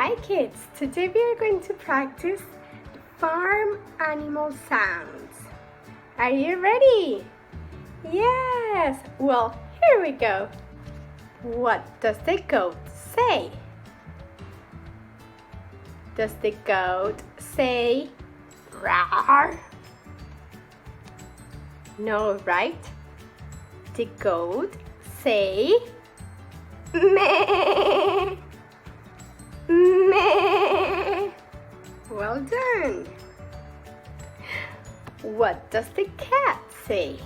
Hi kids, today we are going to practice farm animal sounds. Are you ready? Yes! Well, here we go. What does the goat say? Does the goat say rawr? No, right? The goat say meh. Meh. Well done. What does the cat say?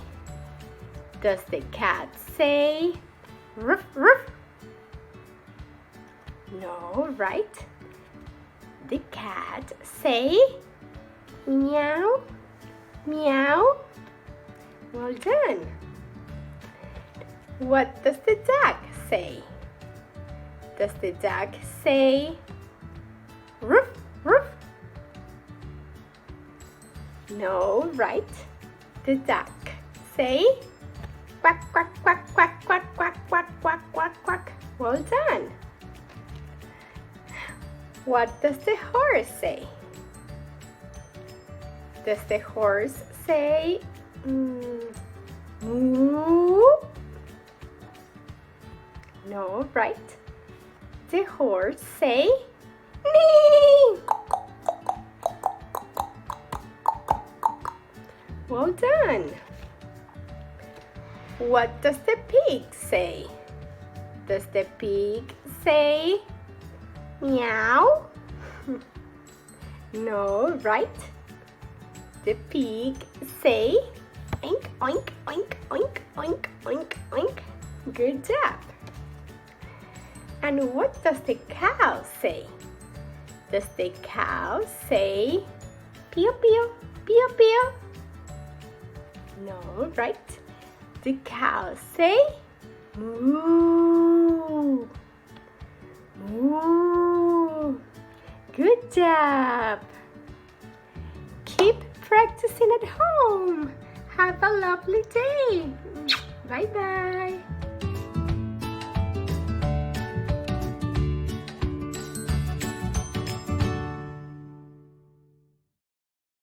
Does the cat say ruff ruff? No, right? The cat say meow meow. Well done. What does the duck say? Does the duck say roof, roof? No, right? The duck say quack, quack, quack, quack, quack, quack, quack, quack, quack, quack. Well done. What does the horse say? Does the horse say moo? No, right? The horse say nee. Well done. What does the pig say? Does the pig say meow? No, right? The pig say oink, oink, oink, oink, oink, oink, oink. Good job. And what does the cow say? Does the cow say pio pio, pio pio? No, right? The cow say moo. Moo. Good job. Keep practicing at home. Have a lovely day. Bye bye.